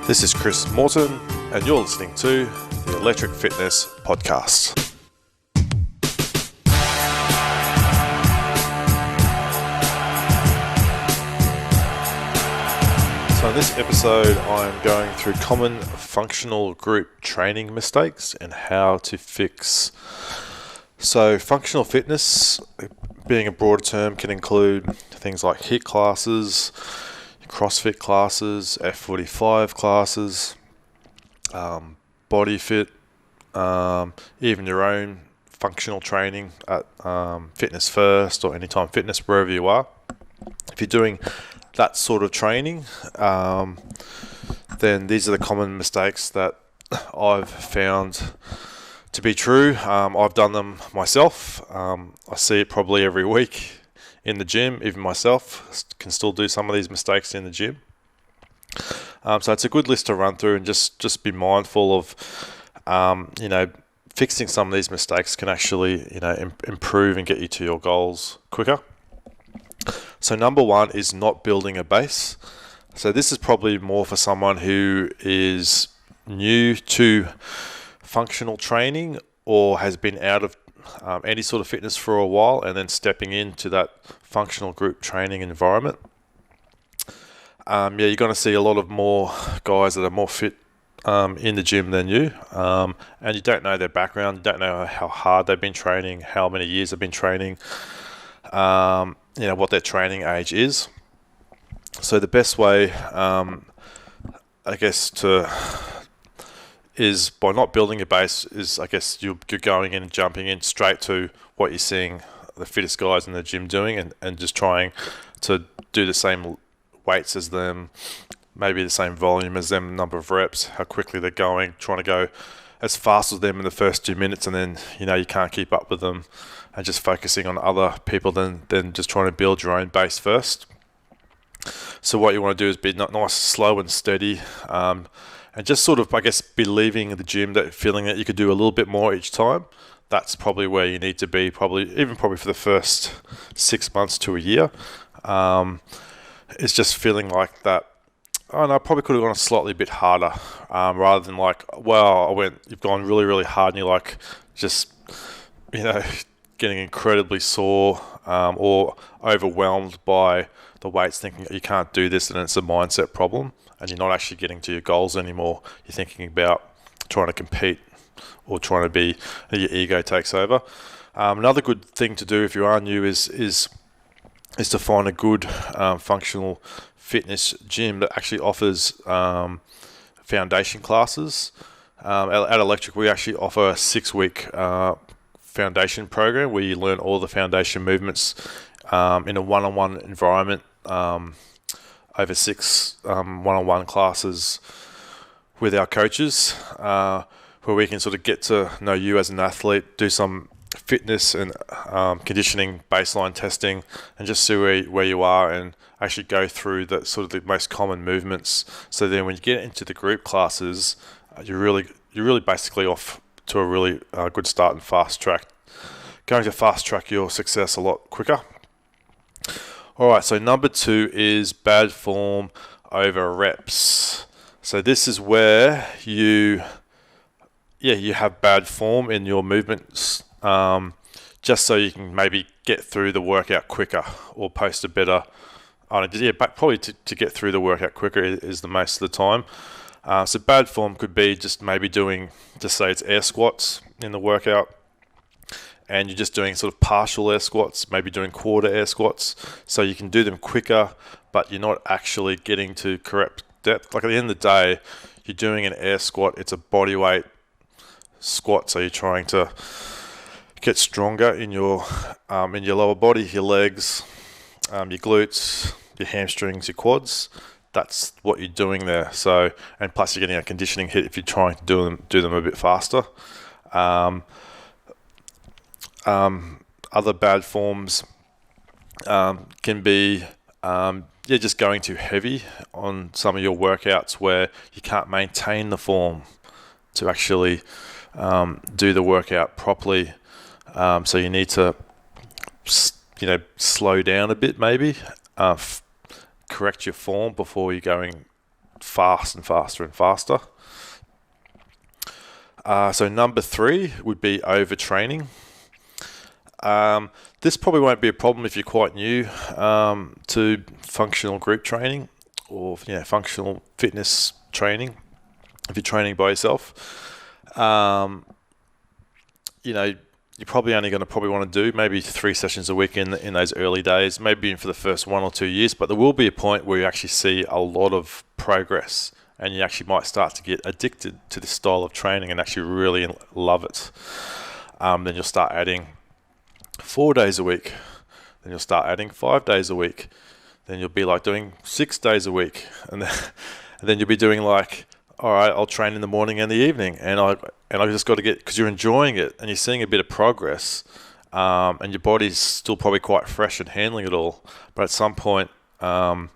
This is Chris Morton, and you're listening to the Electric Fitness Podcast. So in this episode, I'm going through common functional group training mistakes and how to fix. So functional fitness, being a broader term, can include things like HIIT classes, CrossFit classes, F45 classes, body fit, even your own functional training at Fitness First or Anytime Fitness, wherever you are. If you're doing that sort of training, then these are the common mistakes that I've found to be true. I've done them myself. I see it probably every week in the gym. Even myself can still do some of these mistakes in the gym. So it's a good list to run through and just be mindful of, fixing some of these mistakes can actually, improve and get you to your goals quicker. So number one is not building a base. So this is probably more for someone who is new to functional training or has been out of any sort of fitness for a while and then stepping into that functional group training environment. You're going to see a lot of more guys that are more fit in the gym than you, and you don't know their background, you don't know how hard they've been training, how many years they've been training, what their training age is. So the best way, is by not building a base is, you're going in and jumping in straight to what you're seeing the fittest guys in the gym doing and just trying to do the same weights as them, maybe the same volume as them, number of reps, how quickly they're going, trying to go as fast as them in the first 2 minutes, and then, you can't keep up with them, and just focusing on other people than just trying to build your own base first. So what you want to do is be nice, slow and steady, and just sort of, be leaving the gym that feeling that you could do a little bit more each time. That's probably where you need to be, probably for the first 6 months to a year. It's just feeling like that, I probably could have gone a slightly bit harder, rather than you've gone really, really hard and you're getting incredibly sore, or overwhelmed by the weights, thinking you can't do this, and it's a mindset problem. And you're not actually getting to your goals anymore. You're thinking about trying to compete or trying to be, your ego takes over. Another good thing to do if you are new is to find a good functional fitness gym that actually offers foundation classes. At Electric, we actually offer a 6-week foundation program where you learn all the foundation movements in a one-on-one environment, over 6 one-on-one classes with our coaches, where we can sort of get to know you as an athlete, do some fitness and conditioning baseline testing, and just see where you are, and actually go through the most common movements. So then when you get into the group classes, you're really basically off to a really good start and going to fast track your success a lot quicker. Alright, so number 2 is bad form over reps. So this is where you have bad form in your movements, just so you can maybe get through the workout quicker or post a better, probably to get through the workout quicker is the most of the time. So bad form could be just maybe doing, just say it's air squats in the workout, and you're just doing sort of partial air squats, maybe doing quarter air squats, so you can do them quicker, but you're not actually getting to correct depth. Like at the end of the day, you're doing an air squat, it's a body weight squat, so you're trying to get stronger in your lower body, your legs, your glutes, your hamstrings, your quads. That's what you're doing there. So, and plus you're getting a conditioning hit if you're trying to do them a bit faster. Other bad forms can be just going too heavy on some of your workouts where you can't maintain the form to actually do the workout properly. So you need to slow down a bit, maybe correct your form before you're going fast and faster and faster. So number 3 would be overtraining. This probably won't be a problem if you're quite new to functional group training or functional fitness training. If you're training by yourself, you're probably only going to want to do maybe 3 sessions a week in those early days, maybe for the first 1 or 2 years. But there will be a point where you actually see a lot of progress, and you actually might start to get addicted to this style of training and actually really love it. Then you'll start adding 4 days a week. Then you'll start adding 5 days a week. Then you'll be like doing 6 days a week, and then you'll be doing like, all right, I'll train in the morning and the evening, and I just got to get, because you're enjoying it and you're seeing a bit of progress, and your body's still probably quite fresh and handling it all. But at some point, you're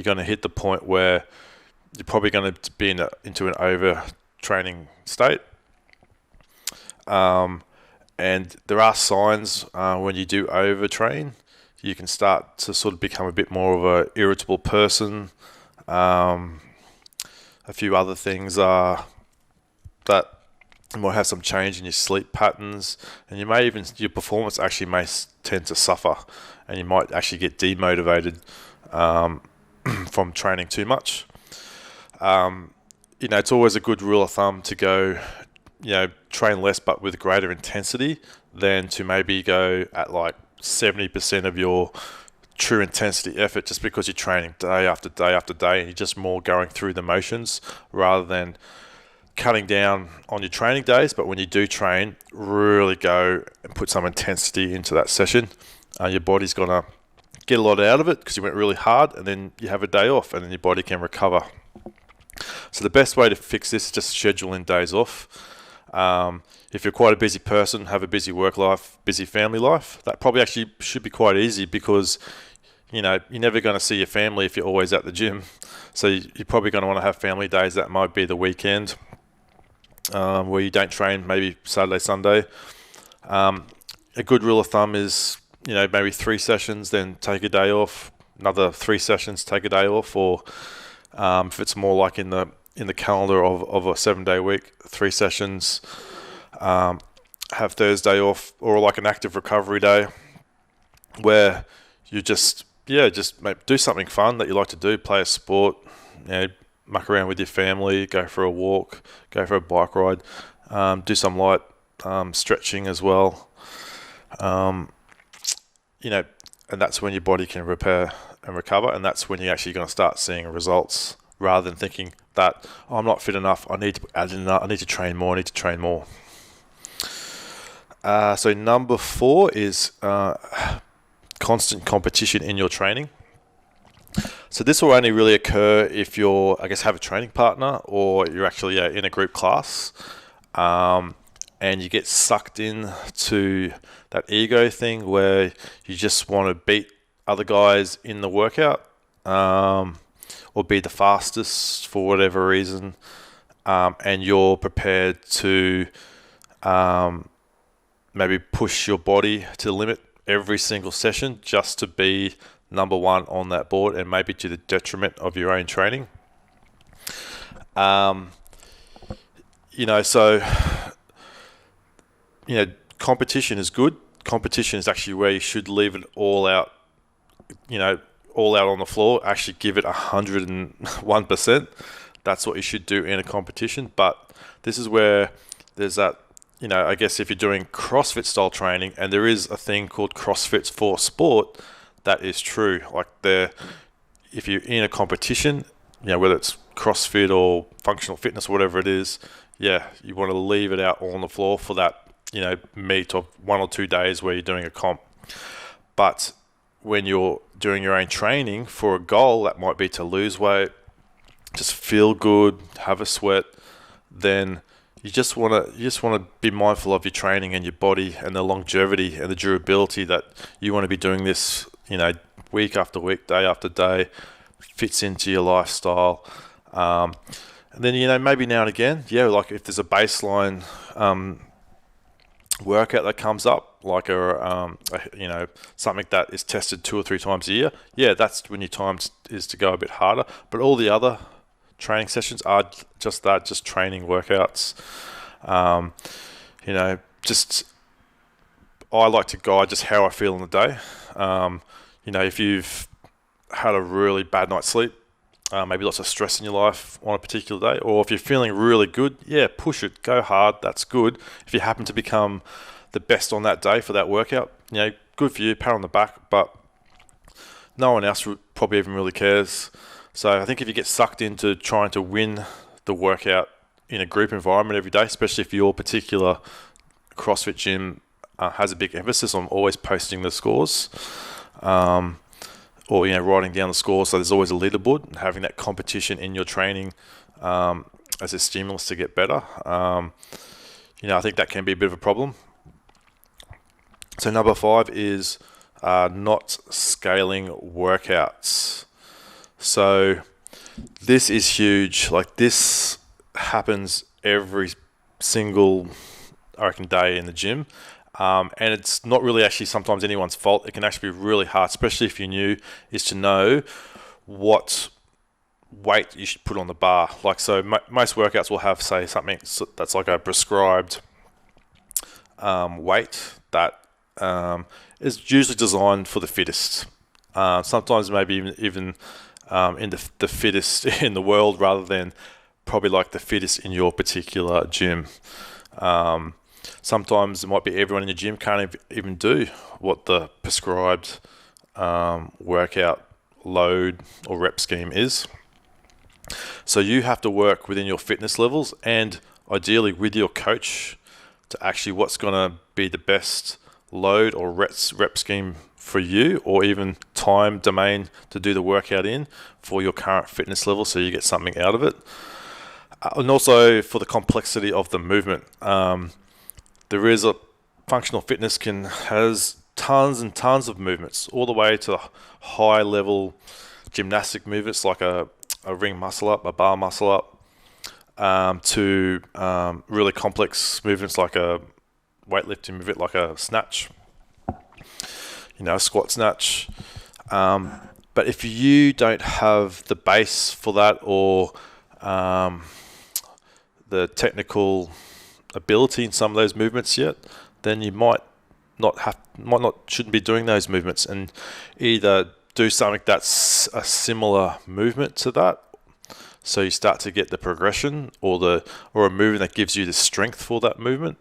going to hit the point where you're probably going to be into an overtraining state. And there are signs when you do overtrain. You can start to sort of become a bit more of an irritable person. A few other things are that you might have some change in your sleep patterns, and your performance actually may tend to suffer, and you might actually get demotivated from training too much. It's always a good rule of thumb to go, train less but with greater intensity than to maybe go at like 70% of your true intensity effort, just because you're training day after day after day and you're just more going through the motions rather than cutting down on your training days. But when you do train, really go and put some intensity into that session. Your body's going to get a lot out of it because you went really hard, and then you have a day off and then your body can recover. So the best way to fix this is just schedule in days off. If you're quite a busy person, have a busy work life, busy family life, that probably actually should be quite easy, because you're never going to see your family if you're always at the gym. So you're probably going to want to have family days. That might be the weekend where you don't train, maybe Saturday, Sunday. A good rule of thumb is, maybe 3 sessions, then take a day off, another 3 sessions, take a day off, or if it's more like in the calendar of a 7-day week, 3 sessions, have Thursday off, or like an active recovery day where you just do something fun that you like to do, play a sport, muck around with your family, go for a walk, go for a bike ride, do some light stretching as well. And that's when your body can repair and recover, and that's when you're actually going to start seeing results, rather than thinking that, I'm not fit enough, I need to add in, I need to train more. So number 4 is constant competition in your training. So this will only really occur if you're, have a training partner, or you're actually in a group class, and you get sucked in to that ego thing where you just want to beat other guys in the workout, or be the fastest for whatever reason, and you're prepared to maybe push your body to the limit every single session just to be number 1 on that board, and maybe to the detriment of your own training. Competition is good. Competition is actually where you should leave it all out, all out on the floor, actually give it 101%. That's what you should do in a competition. But this is where there's that, if you're doing CrossFit style training, and there is a thing called CrossFit for sport, that is true. Like if you're in a competition, whether it's CrossFit or functional fitness or whatever it is, you want to leave it out all on the floor for that, meet of 1 or 2 days where you're doing a comp. But when you're doing your own training for a goal, that might be to lose weight, just feel good, have a sweat, then you just want to be mindful of your training and your body and the longevity and the durability, that you want to be doing this, week after week, day after day, fits into your lifestyle. And then, maybe now and again, like if there's a baseline workout that comes up, like something that is tested 2 or 3 times a year, that's when your time is to go a bit harder. But all the other training sessions are just that, just training workouts. Just I like to guide just how I feel in the day. If you've had a really bad night's sleep, maybe lots of stress in your life on a particular day, or if you're feeling really good, push it, go hard, that's good. If you happen to become the best on that day for that workout, good for you, pat on the back, but no one else probably even really cares. So I think if you get sucked into trying to win the workout in a group environment every day, especially if your particular CrossFit gym has a big emphasis on always posting the scores, or writing down the scores, so there's always a leaderboard, and having that competition in your training as a stimulus to get better. I think that can be a bit of a problem. So number 5 is not scaling workouts. So this is huge. Like, this happens every single, I reckon, day in the gym. And it's not really actually sometimes anyone's fault. It can actually be really hard, especially if you're new, is to know what weight you should put on the bar. Like, so most workouts will have, say, something that's like a prescribed weight that is usually designed for the fittest. Sometimes maybe even in the fittest in the world, rather than probably like the fittest in your particular gym. Sometimes it might be everyone in your gym can't even do what the prescribed workout load or rep scheme is. So you have to work within your fitness levels, and ideally with your coach, to actually what's going to be the best load or rep scheme for you, or even time domain to do the workout in for your current fitness level, so you get something out of it. And also for the complexity of the movement. There is a functional fitness has tons and tons of movements, all the way to high level gymnastic movements like a ring muscle up, a bar muscle up, to really complex movements like a weightlifting movement, like a snatch, a squat snatch. But if you don't have the base for that, or the technical ability in some of those movements yet, then you shouldn't be doing those movements, and either do something that's a similar movement to that, so you start to get the progression, or a movement that gives you the strength for that movement.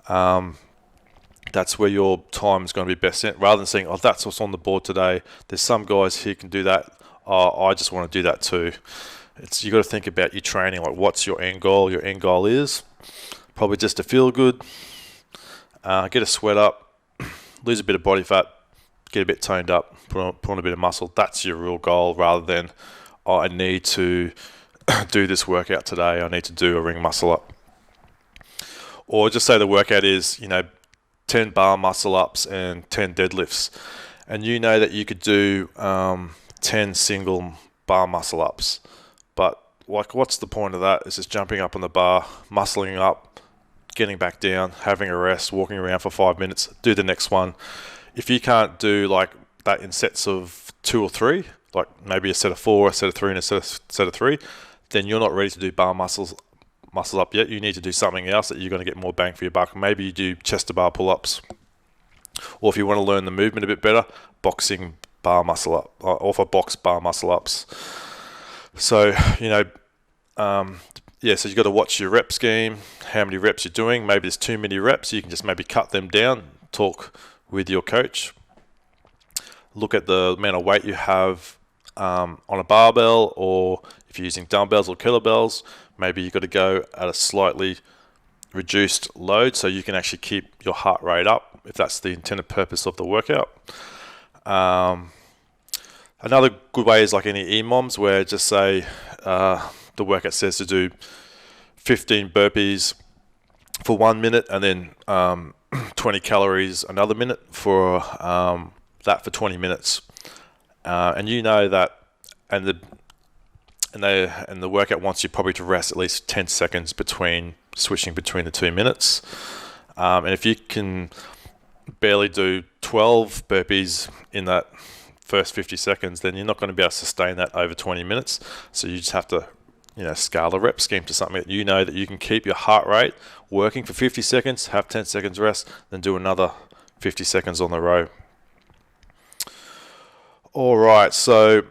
That's where your time is going to be best spent, rather than saying, that's what's on the board today. There's some guys here can do that. I just want to do that too. You got to think about your training, like what's your end goal. Your end goal is probably just to feel good, get a sweat up, lose a bit of body fat, get a bit toned up, put on a bit of muscle. That's your real goal, rather than I need to do this workout today. I need to do a ring muscle up. Or just say the workout is, 10 bar muscle ups and 10 deadlifts. And you know that you could do 10 single bar muscle ups. But what's the point of that? It's just jumping up on the bar, muscling up, getting back down, having a rest, walking around for 5 minutes, do the next one. If you can't do like that in sets of 2 or 3, like maybe a set of 4, a set of 3, and a set of 3, then you're not ready to do bar muscles up yet. You need to do something else that you're going to get more bang for your buck. Maybe you do chest to bar pull-ups, or if you want to learn the movement a bit better, boxing bar muscle up, or for box bar muscle ups. So so you've got to watch your rep scheme, how many reps you're doing. Maybe there's too many reps, you can just maybe cut them down. Talk with your coach, look at the amount of weight you have on a barbell, or if you're using dumbbells or kettlebells, maybe you've got to go at a slightly reduced load so you can actually keep your heart rate up, if that's the intended purpose of the workout. Another good way is like any EMOMs, where just say the workout says to do 15 burpees for 1 minute, and then 20 calories another minute for that for 20 minutes. And you know that, and the workout wants you probably to rest at least 10 seconds switching between the 2 minutes. And if you can barely do 12 burpees in that first 50 seconds, then you're not going to be able to sustain that over 20 minutes. So you just have to scale the rep scheme to something that you know that you can keep your heart rate working for 50 seconds, have 10 seconds rest, then do another 50 seconds on the row. All right, so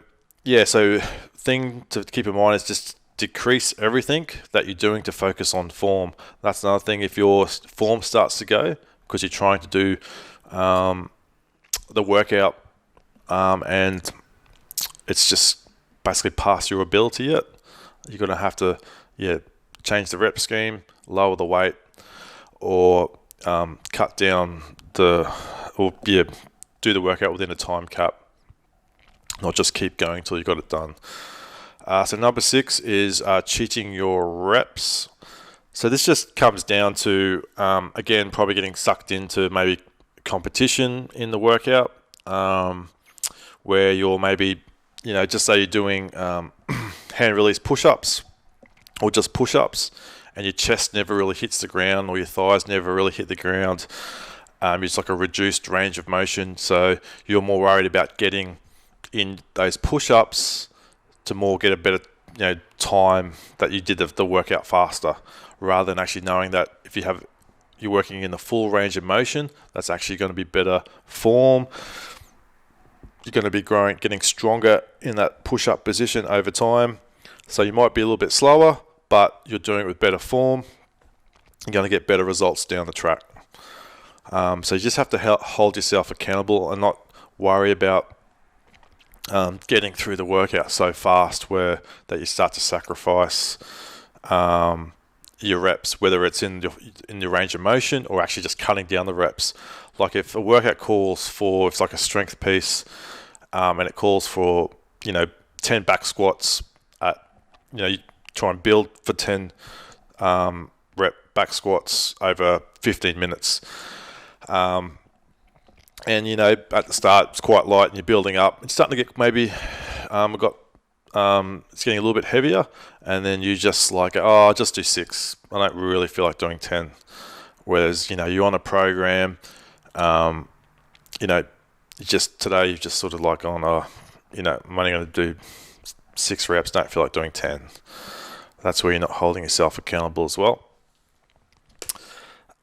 thing to keep in mind is just decrease everything that you're doing to focus on form. That's another thing. If your form starts to go because you're trying to do the workout and it's just basically past your ability yet, you're going to have to change the rep scheme, lower the weight, or cut down do the workout within a time cap, not just keep going till you got it done. So number 6 is cheating your reps. So this just comes down to, again, probably getting sucked into maybe competition in the workout, where you're maybe, just say you're doing hand release push-ups or just push-ups, and your chest never really hits the ground or your thighs never really hit the ground. It's like a reduced range of motion, so you're more worried about getting in those push-ups to more get a better time that you did the workout faster, rather than actually knowing that if you're working in the full range of motion, that's actually going to be better form. You're going to be getting stronger in that push-up position over time. So you might be a little bit slower, but you're doing it with better form. You're going to get better results down the track. So you just have to hold yourself accountable and not worry about getting through the workout so fast that you start to sacrifice your reps, whether it's in your range of motion or actually just cutting down the reps. Like if a workout calls for, it's like a strength piece, and it calls for 10 back squats at, you try and build for 10 rep back squats over 15 minutes. And at the start it's quite light and you're building up. It's starting to get maybe it's getting a little bit heavier, and then you just I'll just do 6. I don't really feel like doing 10. Whereas you're on a program, today you've just sort of I'm only going to do 6 reps. Don't feel like doing 10. That's where you're not holding yourself accountable as well.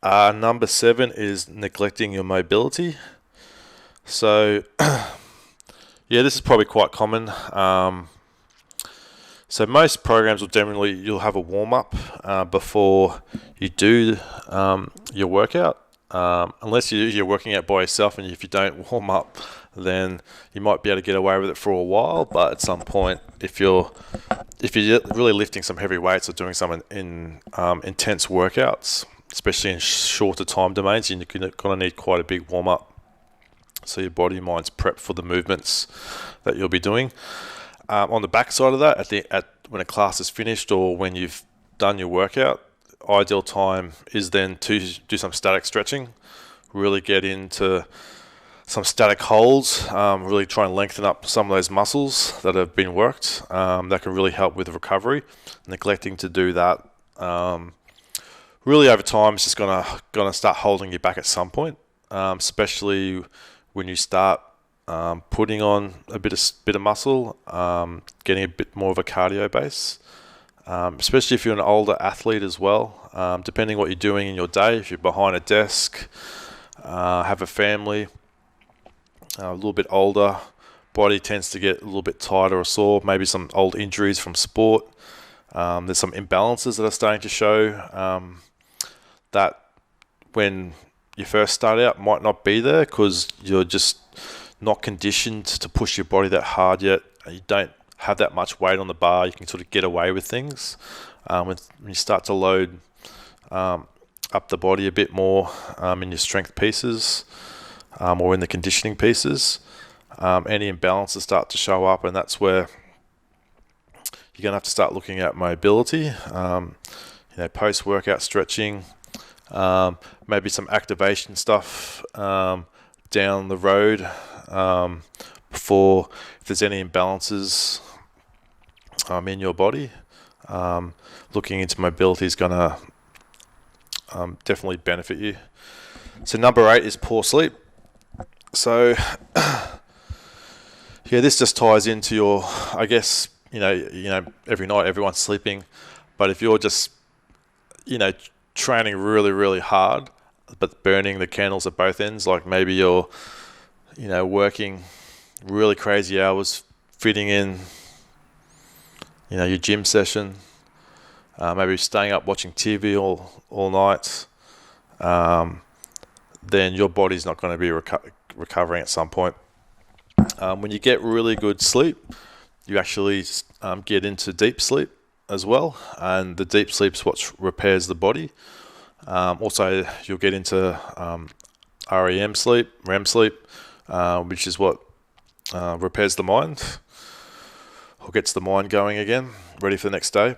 Number 7 is neglecting your mobility. So, this is probably quite common. So most programs you'll have a warm-up before you do your workout. Unless you're working out by yourself, and if you don't warm up, then you might be able to get away with it for a while. But at some point, if you're really lifting some heavy weights or doing some intense workouts, especially in shorter time domains, you're going to need quite a big warm-up, so your body and mind's prepped for the movements that you'll be doing. On the back side of that, when a class is finished or when you've done your workout, ideal time is then to do some static stretching, really get into some static holds, really try and lengthen up some of those muscles that have been worked. That can really help with recovery. Neglecting to do that, really over time, it's just gonna start holding you back at some point, especially when you start putting on a bit of muscle, getting a bit more of a cardio base, especially if you're an older athlete as well, depending what you're doing in your day. If you're behind a desk, have a family, a little bit older, body tends to get a little bit tighter or sore, maybe some old injuries from sport. There's some imbalances that are starting to show that when you first start out might not be there because you're just not conditioned to push your body that hard yet. You don't have that much weight on the bar. You can sort of get away with things. When you start to load up the body a bit more in your strength pieces or in the conditioning pieces, any imbalances start to show up, and that's where you're going to have to start looking at mobility, post-workout stretching, maybe some activation stuff down the road before, if there's any imbalances in your body. Looking into mobility is going to definitely benefit you. So number 8 is poor sleep. So this just ties into your, every night everyone's sleeping, but if you're just, training really, really hard, but burning the candles at both ends, like maybe you're, working really crazy hours, fitting in, your gym session, maybe staying up watching TV all night, then your body's not going to be recovering at some point. When you get really good sleep, you actually get into deep sleep as well, and the deep sleep's what repairs the body. Also, you'll get into REM sleep, which is what repairs the mind, or gets the mind going again, ready for the next day.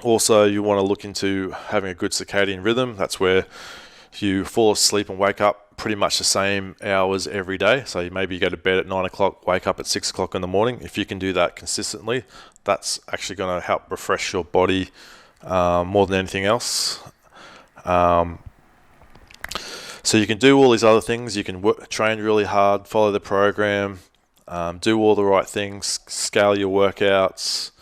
Also, you want to look into having a good circadian rhythm. That's where you fall asleep and wake up pretty much the same hours every day. So maybe you go to bed at 9 o'clock, wake up at 6 o'clock in the morning. If you can do that consistently, that's actually going to help refresh your body more than anything else. So you can do all these other things. You can train really hard, follow the program, do all the right things, scale your workouts,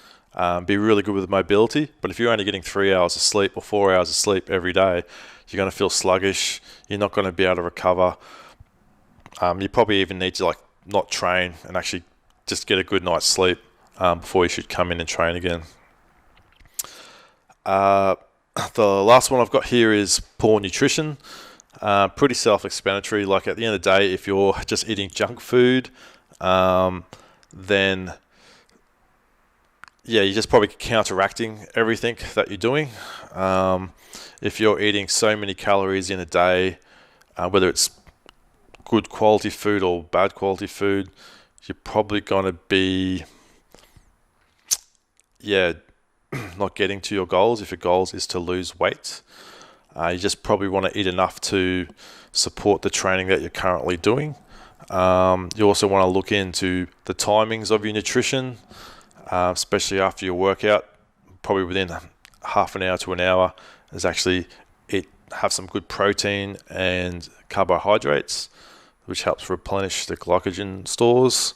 be really good with mobility. But if you're only getting 3 hours of sleep or 4 hours of sleep every day, you're going to feel sluggish. You're not going to be able to recover. You probably even need to not train and actually just get a good night's sleep before you should come in and train again. The last one I've got here is poor nutrition. Pretty self-explanatory. Like at the end of the day, if you're just eating junk food, then you're just probably counteracting everything that you're doing. If you're eating so many calories in a day, whether it's good quality food or bad quality food, you're probably going to be, not getting to your goals. If your goals is to lose weight, you just probably want to eat enough to support the training that you're currently doing. You also want to look into the timings of your nutrition, especially after your workout. Probably within half an hour to an hour, is actually have some good protein and carbohydrates, which helps replenish the glycogen stores.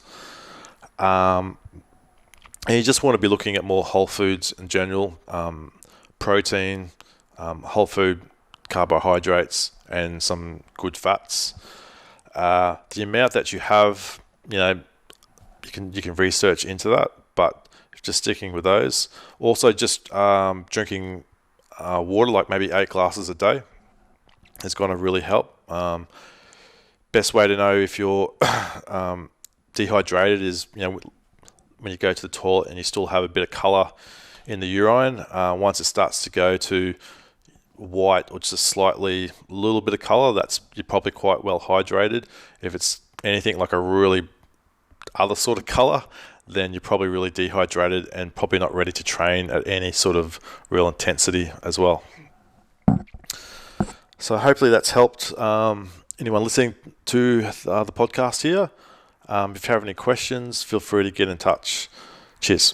And you just want to be looking at more whole foods in general, protein, whole food carbohydrates, and some good fats. The amount that you have, you can research into that, but just sticking with those. Also, just drinking water, like maybe 8 glasses a day, is going to really help. Best way to know if you're dehydrated is, when you go to the toilet and you still have a bit of colour in the urine. Once it starts to go to white or just a little bit of colour, you're probably quite well hydrated. If it's anything like a really other sort of colour, then you're probably really dehydrated and probably not ready to train at any sort of real intensity as well. So hopefully that's helped anyone listening to the podcast here. If you have any questions, feel free to get in touch. Cheers.